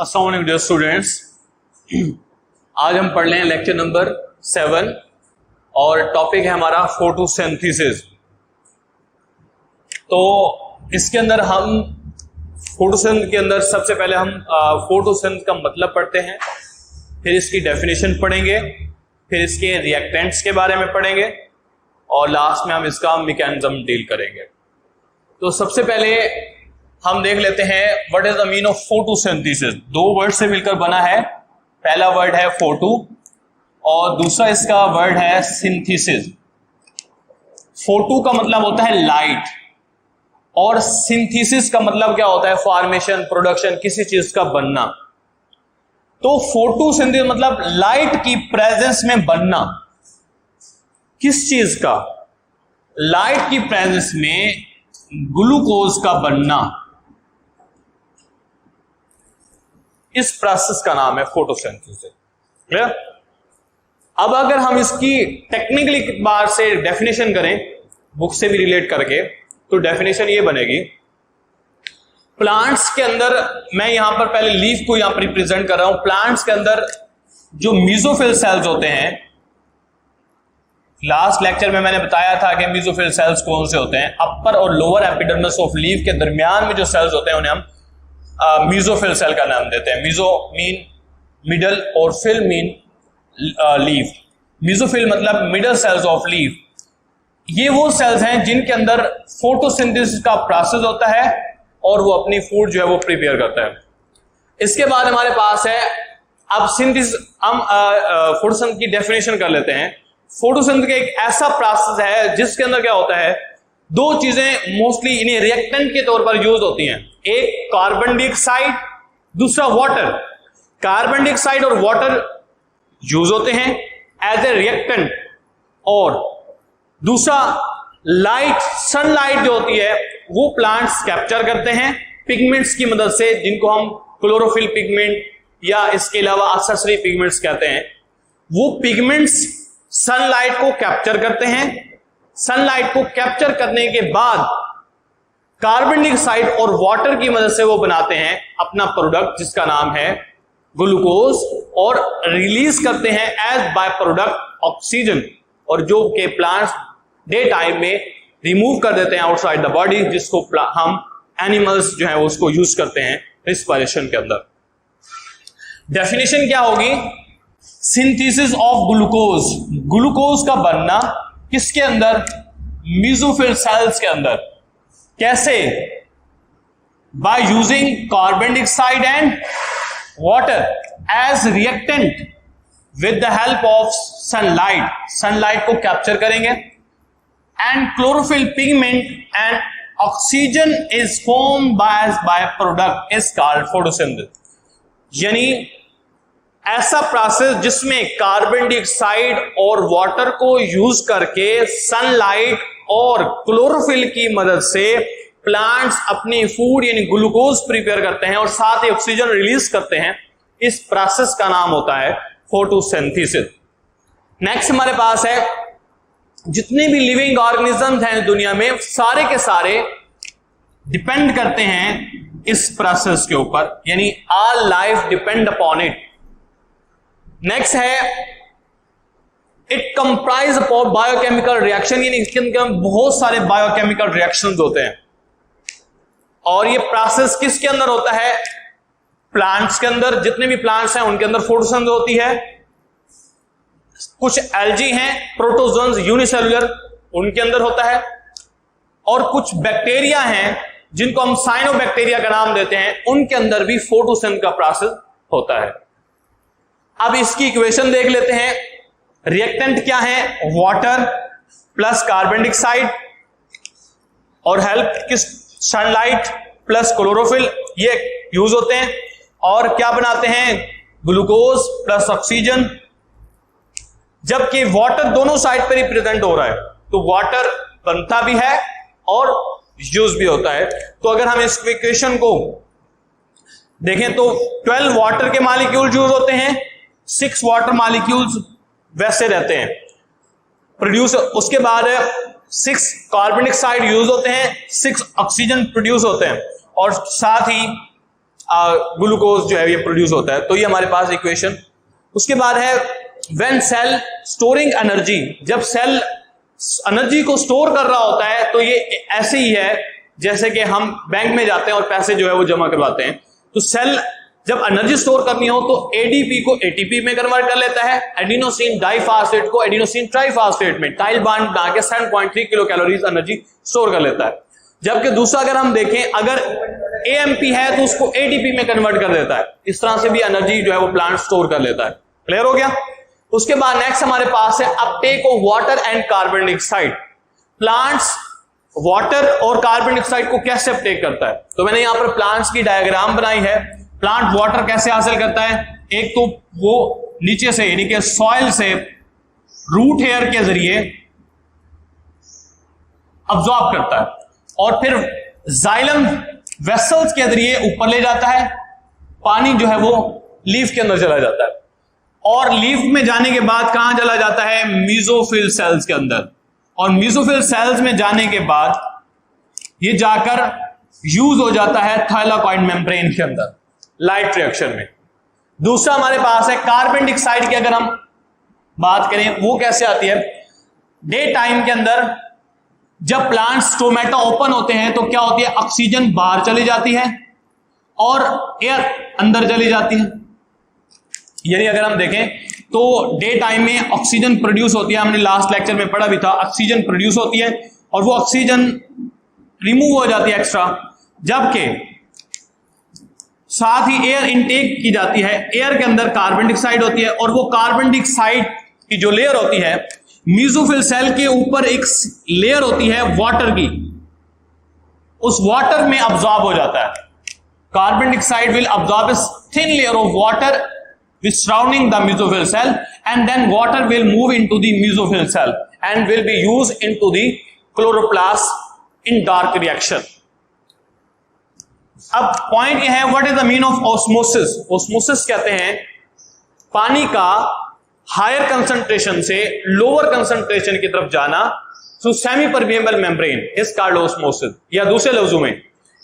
अस्सलाम वालेकुम dear students. आज हम पढ़ रहे हैं लेक्चर नंबर 7 और टॉपिक है हमारा फोटोसिंथेसिस। तो इसके अंदर हम फोटोसिंथ के अंदर सबसे पहले हम फोटोसिंथ का मतलब पढ़ते हैं, फिर इसकी डेफिनेशन पढ़ेंगे, फिर इसके रिएक्टेंट्स के बारे में पढ़ेंगे और लास्ट में हम इसका मैकेनिज्म डील करेंगे। तो सबसे पहले हम देख लेते हैं what is the mean of photosynthesis. दो वर्ड से मिलकर बना है, पहला वर्ड है फोटो और दूसरा इसका वर्ड है सिंथेसिस। फोटो का मतलब होता है लाइट और सिंथेसिस का मतलब क्या होता है, फॉर्मेशन, प्रोडक्शन, किसी चीज का बनना। तो फोटोसिंथेसिस मतलब लाइट की प्रेजेंस में बनना। किस चीज का? लाइट की प्रेजेंस में ग्लूकोज का बनना। इस प्रोसेस का नाम है फोटोसिंथेसिस। क्लियर? अब अगर हम इसकी टेक्निकली बार से डेफिनेशन करें, बुक से भी रिलेट करके, तो डेफिनेशन ये बनेगी। प्लांट्स के अंदर, मैं यहां पर पहले लीफ को यहां पर रिप्रेजेंट कर रहा हूं। प्लांट्स के अंदर जो मेसोफिल सेल्स होते हैं, लास्ट लेक्चर में मैंने बताया था कि मेसोफिल सेल्स कौन से होते हैं। अपर और लोअर एपिडर्मिस ऑफ लीफ के दरमियान में जो सेल्स होते हैं उन्हें हम मेसोफिल सेल का नाम देते हैं। मेसो मीन मिडल और फिल मीन लीफ। मेसोफिल मतलब मिडल सेल्स ऑफ लीफ। ये वो सेल्स हैं जिनके अंदर फोटोसिंथेसिस का प्रोसेस होता है और वो अपनी फूड जो है वो प्रिपेयर करता है। इसके बाद हमारे पास है, अब सिंथेसिस, हम फोटोसिंथेसिस की डेफिनेशन कर लेते हैं। फोटोसिंथेसिस का एक ऐसा प्रोसेस है जिसके अंदर क्या होता है, दो चीजें मोस्टली इन्हें रिएक्टेंट के तौर पर यूज होती हैं। एक कार्बन डाइऑक्साइड, दूसरा वाटर। कार्बन डाइऑक्साइड और वाटर यूज होते हैं एज ए रिएक्टेंट, और दूसरा लाइट, सनलाइट जो होती है वो प्लांट्स कैप्चर करते हैं पिगमेंट्स की मदद से, जिनको हम क्लोरोफिल पिगमेंट या इसके अलावा एक्सेसरी पिगमेंट्स कहते हैं। वो पिगमेंट्स सनलाइट को कैप्चर करते हैं। सनलाइट को कैप्चर करने के बाद कार्बन डाइऑक्साइड और वाटर की मदद से वो बनाते हैं अपना प्रोडक्ट जिसका नाम है ग्लूकोज, और रिलीज करते हैं एज बाय प्रोडक्ट ऑक्सीजन, और जो के प्लांट्स डे टाइम में रिमूव कर देते हैं आउटसाइड द बॉडी, जिसको हम एनिमल्स जो है उसको यूज करते हैं रिस्पिरेशन के अंदर। डेफिनेशन क्या होगी? Synthesis of glucose. ग्लूकोज का बनना किसके अंदर? मेसोफिल सेल्स के अंदर। कैसे? By using carbon dioxide and water as reactant with the help of sunlight. Sunlight को कैप्चर करेंगे and chlorophyll pigment and oxygen is formed by product is called photosynthesis. यानी ऐसा प्रोसेस जिसमें कार्बन डाइऑक्साइड और water को use करके sunlight और chlorophyll की मदद से प्लांट्स अपनी फूड यानी ग्लूकोज प्रिपेयर करते हैं और साथ ही ऑक्सीजन रिलीज करते हैं। इस प्रोसेस का नाम होता है फोटोसिंथेसिस। नेक्स्ट हमारे पास है, जितने भी लिविंग ऑर्गेनिजम्स हैं दुनिया में, सारे के सारे डिपेंड करते हैं इस प्रोसेस के ऊपर, यानी all life depend upon it. Next है, it comprise of biochemical reaction, यानी इसके अंदर बहुत सारे बायोकेमिकल रिएक्शंस होते हैं। और ये प्रोसेस किसके अंदर होता है? प्लांट्स के अंदर। जितने भी प्लांट्स हैं उनके अंदर फोटोसिंथेसिस होती है। कुछ एल्गी हैं, प्रोटोजोन्स यूनिसेलुलर, उनके अंदर होता है। और कुछ बैक्टीरिया हैं जिनको हम साइनोबैक्टीरिया का नाम देते हैं, उनके अंदर भी फोटोसिंथेसिस का प्रोसेस होता है। अब इसकी इक्वेशन देख लेते हैं। रिएक्टेंट क्या है? वाटर प्लस कार्बन डाइऑक्साइड और हेल्प किस? सनलाइट प्लस क्लोरोफिल, ये यूज होते हैं। और क्या बनाते हैं? Glucose plus oxygen. जबकि वाटर दोनों साइड पर ही प्रेजेंट हो रहा है, तो वाटर बनता भी है और यूज भी होता है। तो अगर हम इस इक्वेशन को देखें तो 12 वाटर के मॉलिक्यूल यूज होते हैं, 6 वाटर मॉलिक्यूल्स वैसे रहते हैं प्रोड्यूस। उसके बाद 6 कार्बन डाइऑक्साइड यूज होते हैं, 6 ऑक्सीजन प्रोड्यूस होते हैं, और साथ ही ग्लूकोज जो है ये प्रोड्यूस होता है। तो ये हमारे पास इक्वेशन। उसके बाद है व्हेन सेल स्टोरिंग एनर्जी, जब सेल एनर्जी को स्टोर कर रहा होता है तो ये ऐसे ही है जैसे कि हम बैंक में जाते हैं और पैसे जो है वो जमा करवाते हैं। तो सेल जब एनर्जी स्टोर करनी हो तो एडीपी को एटीपी में कन्वर्ट कर लेता है, एडिनोसिन डाइफॉस्फेट को एडिनोसिन ट्राइफॉस्फेट में टाइल बॉन्ड बना के 7.3 किलो कैलोरीज एनर्जी स्टोर कर लेता है। जबकि दूसरा अगर हम देखें, अगर एएमपी है तो उसको एटीपी में कन्वर्ट कर देता है। इस तरह से भी एनर्जी जो है वो प्लांट स्टोर कर लेता है। क्लियर हो गया? उसके बाद नेक्स्ट हमारे पास है Uptake of water and carbon dioxide. Plants water और कार्बन डाइऑक्साइड को कैसे अपटेक करता है? तो मैंने यहां पर प्लांट्स की डायग्राम बनाई है। प्लांट वाटर कैसे हासिल करता है? एक तो वो नीचे से यानी कि सॉइल से रूट हेयर के जरिए अब्सॉर्ब करता है और फिर जाइलम वेसल्स के जरिए ऊपर ले जाता है। पानी जो है वो लीफ के अंदर चला जाता है और लीफ में जाने के बाद कहां चला जाता है? मीजोफिल सेल्स के अंदर। और मीजोफिल सेल्स में जाने के बाद ये जाकर यूज हो जाता है थाइलाकॉइड मेम्ब्रेन के अंदर लाइट रिएक्शन में। दूसरा हमारे पास है कार्बन डाइऑक्साइड की अगर हम बात करें, वो कैसे आती है? डे टाइम के अंदर जब प्लांट्स स्टोमेटा ओपन होते हैं तो क्या होती है? ऑक्सीजन बाहर चली जाती है और एयर अंदर चली जाती है। यानी अगर हम देखें तो डे टाइम में ऑक्सीजन प्रोड्यूस होती है, हमने लास्ट लेक्चर में पढ़ा भी था, ऑक्सीजन प्रोड्यूस होती है और वो ऑक्सीजन रिमूव हो जाती है एक्स्ट्रा, जबकि साथ ही एयर इनटेक की जाती है। एयर के अंदर कार्बन डाइऑक्साइड होती है और वो कार्बन डाइऑक्साइड की जो लेयर होती है, मीजोफिल सेल के ऊपर एक लेयर होती है वाटर की, उस वाटर में अब्सॉर्ब हो जाता है। Carbon dioxide will absorb a thin layer of water which surrounding the mesophyll cell, and then water will move into the mesophyll cell and will be used into the chloroplast in dark reaction. अब point यह है, what is the mean of osmosis? Osmosis कहते हैं पानी का higher concentration से lower concentration की तरफ जाना through semi permeable membrane is called osmosis. या दूसरे लफ्जों में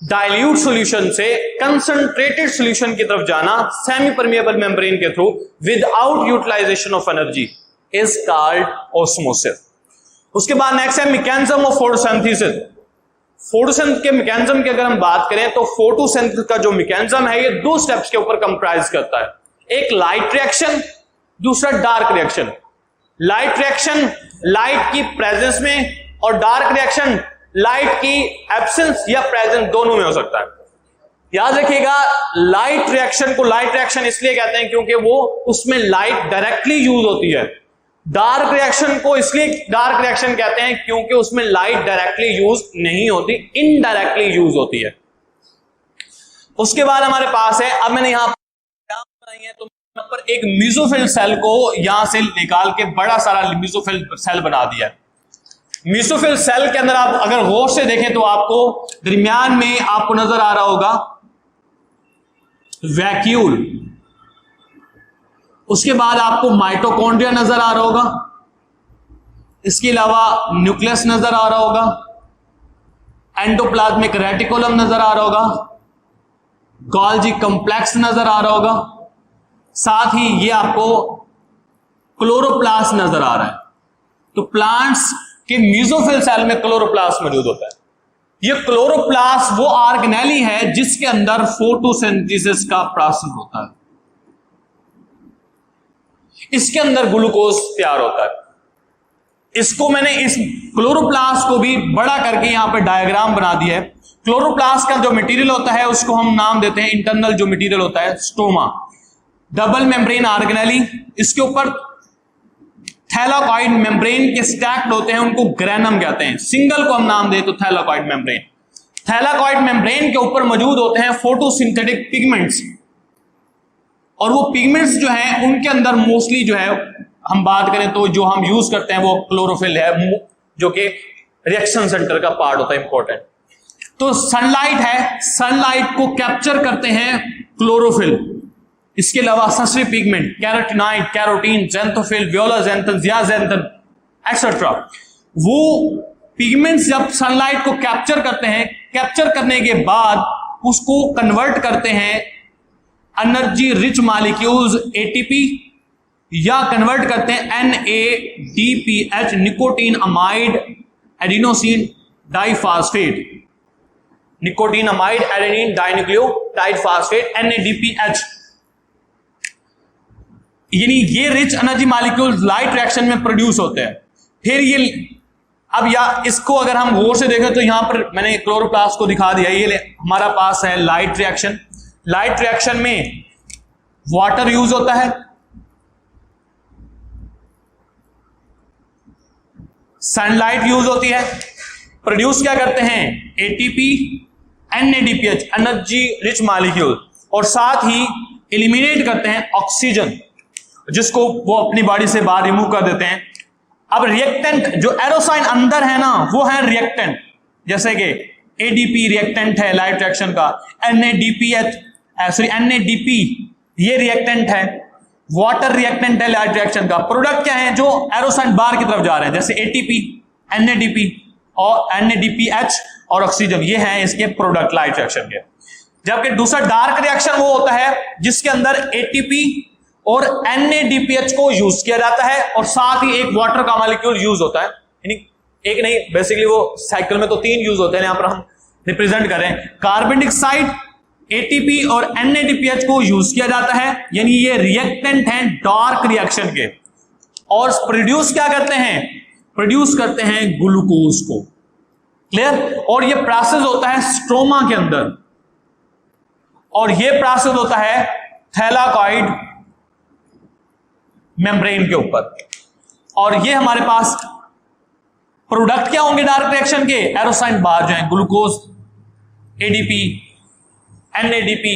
डाइल्यूट सॉल्यूशन से कंसंट्रेटेड सॉल्यूशन की तरफ जाना सेमी परमिएबल मेम्ब्रेन के through without utilization of energy is called osmosis. उसके बाद नेक्स्ट है मैकेनिज्म ऑफ फोटोसिंथेसिस। फोटोसिंथेसिस के मैकेनिज्म की अगर हम बात करें तो फोटोसिंथेसिस का जो मैकेनिज्म है ये दो स्टेप्स के ऊपर कंप्राइज करता है, एक लाइट रिएक्शन, दूसरा dark reaction. Light reaction light की प्रेजेंस में और डार्क रिएक्शन लाइट की एब्सेंस या प्रेजेंस दोनों में हो सकता है। याद रखिएगा, लाइट रिएक्शन को लाइट रिएक्शन इसलिए कहते हैं क्योंकि वो उसमें लाइट डायरेक्टली यूज होती है। डार्क रिएक्शन को इसलिए डार्क रिएक्शन कहते हैं क्योंकि उसमें लाइट डायरेक्टली यूज नहीं होती, इनडायरेक्टली यूज होती है। उसके बाद हमारे पास है, अब मैंने यहां बनाई है तो यहां पर एक मेसोफिल सेल को यहां से निकाल के बड़ा सारा मेसोफिल सेल बना दिया है। मेसोफिल सेल के अंदर आप अगर गौर से देखें तो आपको दरमियान में आपको नजर आ रहा होगा वैक्यूल, उसके बाद आपको माइटोकॉन्ड्रिया नजर आ रहा होगा, इसके अलावा न्यूक्लियस नजर आ रहा होगा, एंडोप्लाज्मिक रेटिकुलम नजर आ रहा होगा, गोल्गी कॉम्प्लेक्स नजर आ रहा होगा, साथ ही ये आपको क्लोरोप्लास्ट नजर आ रहा है। तो प्लांट्स के मेसोफिल सेल में क्लोरोप्लास्ट मौजूद होता है। ये क्लोरोप्लास्ट वो ऑर्गेनेली है जिसके अंदर फोटोसिंथेसिस का प्रोसेस होता है, इसके अंदर ग्लूकोज तैयार होता है। इसको मैंने इस क्लोरोप्लास्ट को भी बड़ा करके यहां पे डायग्राम बना दिया है। क्लोरोप्लास्ट का जो मटेरियल होता है उसको हम नाम देते हैं, इंटरनल जो मटेरियल होता है स्टोमा, डबल मेम्ब्रेन ऑर्गेनेली, इसके ऊपर थैलाकॉइड मेम्ब्रेन के स्टैक्ड होते हैं, उनको ग्रेनम कहते हैं। सिंगल को हम नाम दे तो थैलाकॉइड मेम्ब्रेन। थैलाकॉइड मेम्ब्रेन के ऊपर मौजूद होते हैं फोटोसिंथेटिक पिगमेंट्स, और वो पिगमेंट्स जो हैं उनके अंदर मोस्टली जो है हम बात करें तो जो हम यूज करते हैं वो क्लोरोफिल है, जो कि रिएक्शन सेंटर का पार्ट होता है, इंपॉर्टेंट। तो सनलाइट है, सनलाइट को कैप्चर करते हैं क्लोरोफिल। इसके अलावा सस्री pigment, carotenoid, carotene, xanthophyll, violaxanthin, zeaxanthin etcetera, वो पिगमेंट्स जब सनलाइट को कैप्चर करते हैं, कैप्चर करने के बाद उसको कन्वर्ट करते हैं एनर्जी रिच मॉलिक्यूल्स एटीपी, या कन्वर्ट करते हैं NADPH nicotinamide adenosine diphosphate, nicotinamide adenine dinucleotide phosphate NADPH। यानी ये rich energy molecules light reaction में प्रोड्यूस होते हैं। फिर ये अब या इसको अगर हम गौर से देखें तो यहां पर मैंने क्लोरोप्लास्ट को दिखा दिया, ये हमारा पास है लाइट रिएक्शन। लाइट रिएक्शन में वाटर यूज होता है, सनलाइट यूज होती है, प्रोड्यूस क्या करते हैं ATP NADPH energy rich molecule, और साथ ही एलिमिनेट करते हैं ऑक्सीजन जिसको वो अपनी बॉडी से बाहर रिमूव कर देते हैं। अब रिएक्टेंट जो एरोसाइन अंदर है ना वो है रिएक्टेंट, जैसे कि ADP रिएक्टेंट है लाइट रिएक्शन का, NADP ये रिएक्टेंट है, वाटर रिएक्टेंट है लाइट रिएक्शन का। प्रोडक्ट क्या है जो एरोसाइन बाहर की तरफ जा रहे हैं, जैसे ATP NADP और NADPH और ऑक्सीजन, ये हैं इसके प्रोडक्ट लाइट रिएक्शन के। जबकि दूसरा डार्क रिएक्शन वो होता है जिसके अंदर ATP और NADPH को यूज किया जाता है और साथ ही एक वाटर का मॉलिक्यूल यूज होता है, यानी एक नहीं बेसिकली वो साइकिल में तो 3 यूज होते हैं, यहां पर हम रिप्रेजेंट कर रहे हैं। कार्बन डाइऑक्साइड ATP और NADPH को यूज किया जाता है, यानी ये रिएक्टेंट हैं डार्क रिएक्शन के, और प्रोड्यूस क्या करते हैं, प्रोड्यूस करते हैं ग्लूकोज को। क्लियर? और ये प्रोसेस होता है स्ट्रोमा के अंदर, और ये प्रोसेस होता है थैलाकॉइड मेम्ब्रेन के ऊपर। और ये हमारे पास प्रोडक्ट क्या होंगे डार्क रिएक्शन के, एरोसाइन बाहर जाएं, ग्लूकोज ADP NADP।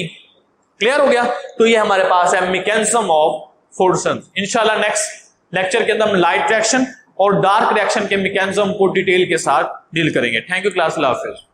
क्लियर हो गया? तो ये हमारे पास है मैकेनिज्म ऑफ फॉर्सन। इंशाल्लाह नेक्स्ट लेक्चर के अंदर हम लाइट रिएक्शन और डार्क रिएक्शन के मैकेनिज्म को डिटेल के साथ डील करेंगे। Thank you class, Allah Hafiz.